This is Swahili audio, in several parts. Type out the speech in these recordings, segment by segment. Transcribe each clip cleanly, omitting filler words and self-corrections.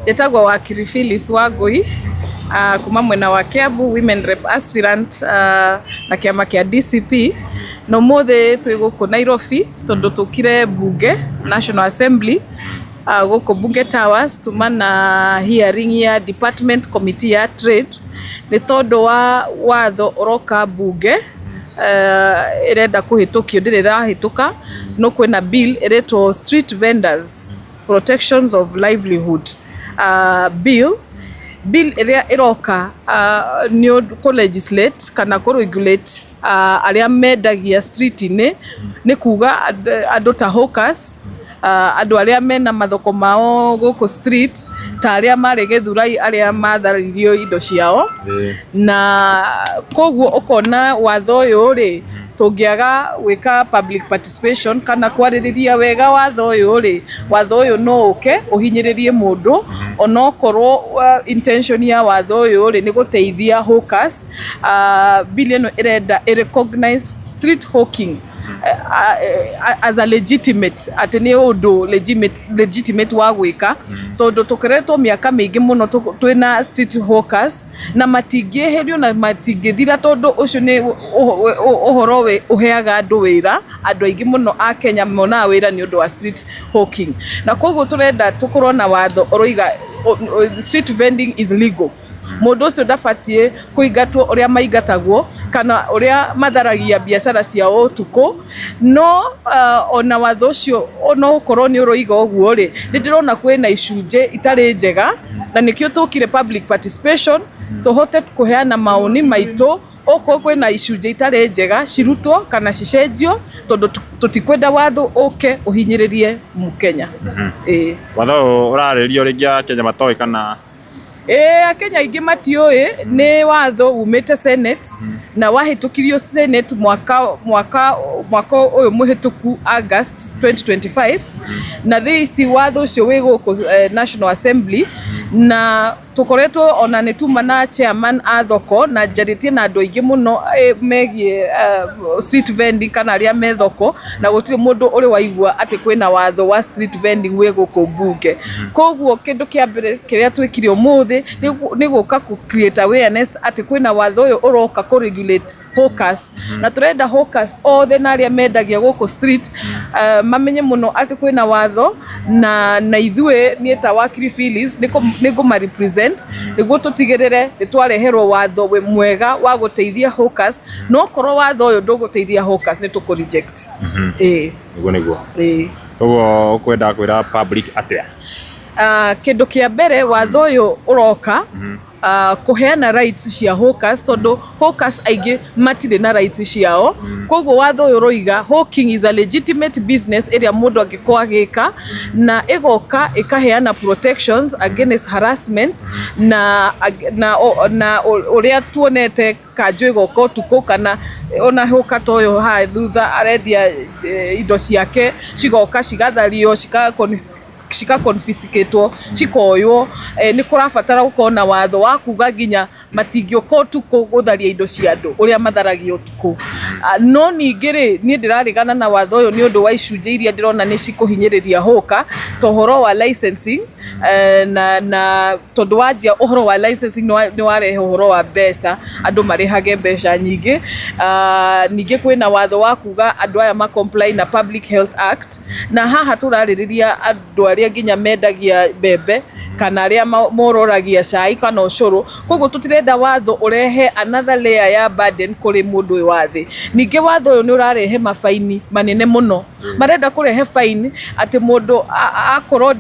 Etagwo wakiri Phyllis Wangui kuma mwena wa Kiambu women rep aspirant na kiama kia DCP no mothe twi guku Nairobi tondu tukire bunge National Assembly guku Bunge Towers tumana hearing ya Department Committee ya Trade ni tondu wa watho uroka bunge irenda kuhitukio ndirira hituka no kwena bill iretwo Street Vendors Protections of Livelihood bill iria iroka ni ko legislate kana ko regulate aria mendagia street ni kuga andu ta hawkers andu aria mena mathoko mao guku street ta aria mari Githurai aria matharirio indo ciao na koguo ukona watho uyu ri tungiaga wika public participation kana kwaririria wega watho uyu no uke uhinyiririe mundu onokorwo intention ya watho uyu ri ni guteithia hawkers billion irenda recognize street hawking as a legitimate atene undu legitimate wa gwika tondu tukiretwo miaka mingi muno twina street hawkers na matingieherio na matingithira tondu ucio ni uhoro we uheaga andu wira andu aingi muno a Kenya mona wira ni undu wa street hawking na koguo turenda tukorwo na watho uroiga street vending is legal mundu ucio ndabatie kuingatwo uria maingatagwo kana uria matharagia biashara cia utuku no ona watho ucio ono ukorwo ni uroiga uguo ri ndirona kwina icunje itari njega na nikio tukire public participation tuhote kuheana maoni maitu oko kwina icunje itari njega cirutwo kana cicenjio tondu tutikwenda watho uke uhinyiririe mukenya watho uraririo ringia Kenya matoi kana Kenya ingi matioi ni watho umete Senate na wahitukirio Senate mwaka uyu muhituku August 2025 na thisi watho ucio wiguko National Assembly na tukoretwo ona nituma na chairman athoko na jaritie na andu aingi muno megie street vending kana aria methoko na gutire mundu uri waigua ati kwina watho wa street vending wiguko bunge koguo kindu kia mbere kiria twikire umuthi ni guka ku create awareness ati kwina watho uyu uroka ku regulate hawkers na turenda hawkers othe na aria mendagia guku street mamenye muno ati kwina watho na ithue ni ta wakiri Phyllis nigo ma represent niguo tutigirire nitwareherwo watho we mwega wa guteithia hawkers no korwo watho uyu nduguteithia hawkers ni tuko reject niguo koguo kwenda kwira public atia kindu kia mbere watho uyu uroka kuheana rights cia hawkers tondu hawkers aingi matire na rights ciao koguo watho uyu roiga hawking is a legitimate business area mundu angikwa gika na igoka ikaheana protections against harassment na uria tuonete kanjo igoko tuko kana ona hawker toyo ha thutha arendia indo ciake cigoka cigathario shika confiscatwo chikoyo ni kurabatara gukona watho wa kuga ginya matingio kotu kugutharia indo cia andu uria matharagio tuku no ningiri ni ndirarigana na watho uyu ni undu wa icunje iria ndirona ni cikuhinyiriria hawker tohoro wa licensing na tondu wajia uhoro wa licensing ni warehe uhoro wa mbeca andu marihage mbeca nyingi ningi kwina watho wa kuga andu aya ma comply na Public Health Act na haha turaririria andu aria ginya mendagia bebe kana aria mororagia cai kana ucuru koguo tutirenda watho urehe another layer ya burden kuri mundu wathi ningi watho uyu ni urarehe mafaini manene muno marenda kurehe fine ati mundu akorwo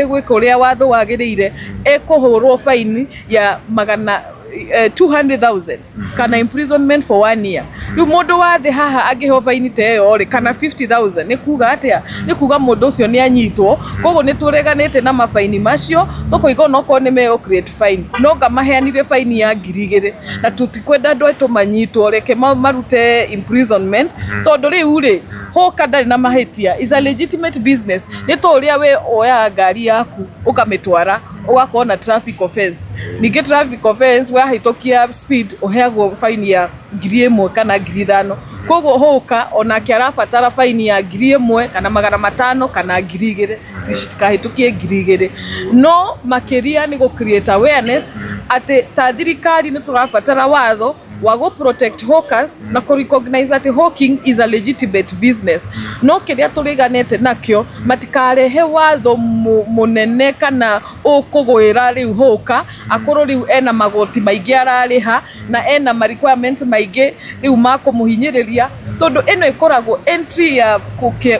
gwika uria watho wagirire ekuhurwo fine ya magana 200,000 kana imprisonment for 1 year yu mundu wathi haha agiho fine teyo ri kana 50,000 ni kuga atia ni kuga mundu ucio ni anyitwo koguo ni tureganite na mafaini macio tukoiga noko ni me create fine no ngamaheanire fine ya 2,000 na tutikwenda andu aito manyitwo reke marute imprisonment tondu riu ri hoka ndari na mahitia is a legitimate business. Ni to uria we oya ngari yaku ukamitwara ugakona traffic offense. Ninge traffic offense we hitokia speed uheagwo fine ya 1,000 kana 5,000. Koguo hoka ona kiarabatara fine ya 1,000 kana 500 kana 2,000 tishikahitukie 2,000. No makeria ni go create awareness ate ta thirikari ni turabatara watho wa go protect hawkers na ko recognize that hawking is a legitimate business. No kiria turiganete nakyo matikarehe watho munene kana ukugwira riu hawker akoro riu ena magoti maigi arariha na ena requirement maigi riu makumuhinyiriria tondu eno ikoragwo entry ya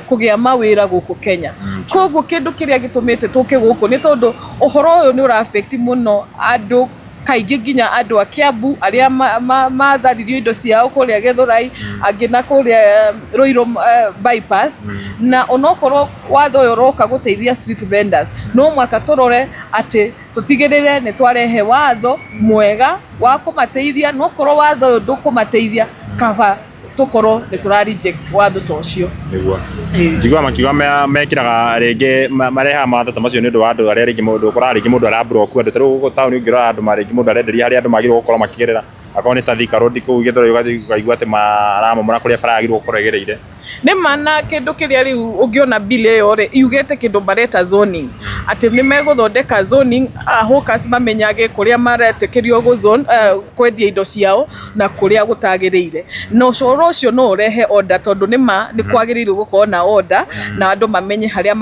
kugia mawira guku Kenya. Koguo kindu kiria gitumite tuke guku ni tondu uhoro uyu ni ura affect muno andu kaigi ginya andu a Kiambu aria matharirio indo ciao kuria Githurai angi na kuria Ruiru bypass na onokorwo watho uyu roka guteithia street vendors no mwaka turore ati tutigirire ni twarehe watho mwega wa kumateithia no korwo watho uyu ndukumateithia kaba tukoro ni tura reject watho tocio niguo njigwa makiwa mekiraga ringi mareha matho tamacio ni ndu wa andu aria ringi mundu ukora ringi mundu ara block andu taru go town ngira andu maringi mundu arenderia hari andu magirwo gukorwo makigirira akoni ta Thika Road ku Githurai ugaigua ati maramo mura kuria baragirwo kuregereire ni mana kindu kiria riu ungiona bill iyo ri yugete kindu bareta zoning ati ni meguthondeka zoning hawkers mamenyage kuria maretekerio go zone kwendia indo ciao na kuria gutagiriire no coro ucio no urehe order tondu ni kwagiriirwo gukorwo na order na andu mamenye haria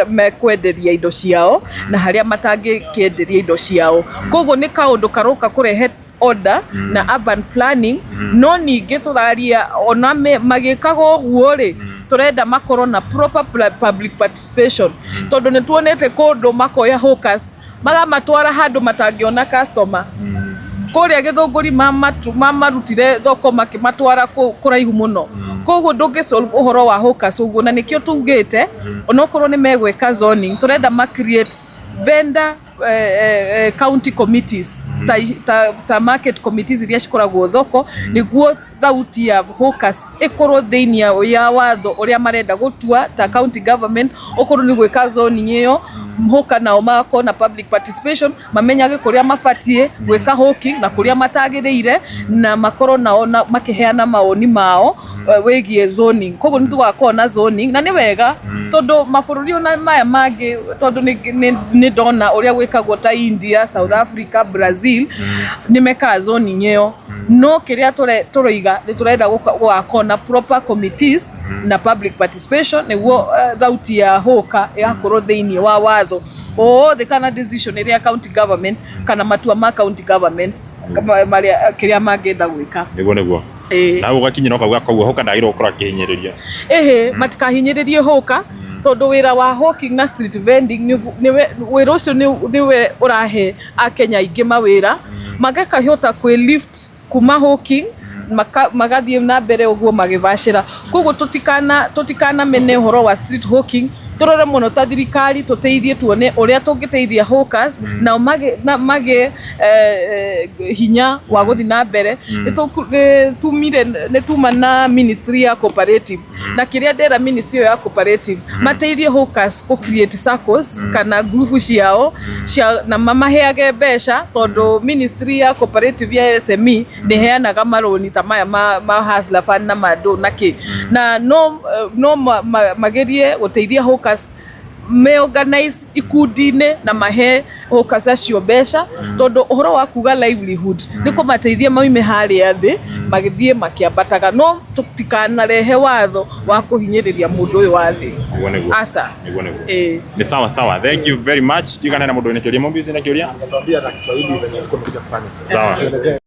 mekwenderia indo ciao na haria matangikienderia indo ciao. Koguo ni kaundu karoka kurehe order na urban planning no ninge turaria ona magikago guo ri turenda makoro na proper public participation tondu ni tuonete kundu makoya hawkers magamatwara handu matangiona customer kuria Githunguri mamarutire thoko makimatwara kuraihu muno. Koguo ndungisolve uhoro wa hawkers uguo na nikio tugite onokorwo ni megweka zoning turenda ma create vendor county committees ta market committees iria cikoragwo thoko niguo thauti ya hawkers ikorwo thiini ya watho uria marenda gutua ta county government okorwo ni gweka zoning iyo hawker nao mako na public participation mamenyage kuria mafatie gweka hawking na kuria matagiriire na makorwo nao makiheana maoni mao wegie zoning. Koguo ni tugakona zoning na ni wega tondu mabururi ona maya mangi tondu ni ndona uria gwikagwo ta India, South Africa, Brazil ni meka zoning iyo no kiria turoiga ni turenda gukona proper committees na public participation niguo thauti ya hawker yakorwo thiini wa watho the kana decision iria county government kana matua ma county government kama maria kiria mangenda gwika niguo na ugakinyira kwa kwa hawker ndagirwo gukora kihinyiriria matikahinyiririe hawker tondu wira wa hawking na street vending wira ucio niwe urahe a Kenya ingi mawira magakahota kwi lift kuma hawking magathie na mbere uguo magivacira. Koguo tutikana mene horo wa street hawking turore muno ta thirikari tuteithie tuone uria tungiteithia hawkers na mage hinya wa guthi na mbere tumire ne tuma na ministry ya cooperative na kiria ndera ministry ya cooperative mateithie hawkers ku create circles kana group ciao na mamaheage mbeca tondu ministry ya cooperative ya SME ni heanaga maroni ta maya ma hustler fund na mado naki na no magerie guteithia hawkers me organize ikundine na mahe hawkers acio mbeca tondu uhoro wa kuga livelihood niko mateithia maume hari athi magithie makiambataga no tutikana rehe watho wa kuhinyiriria mundu uyu wathi asa ni sawa thank you very much. Tigana na mundu ni kiuria mombi na kiuria natambia na Kiswahili venye alikuwa amekuja kufanya sawa.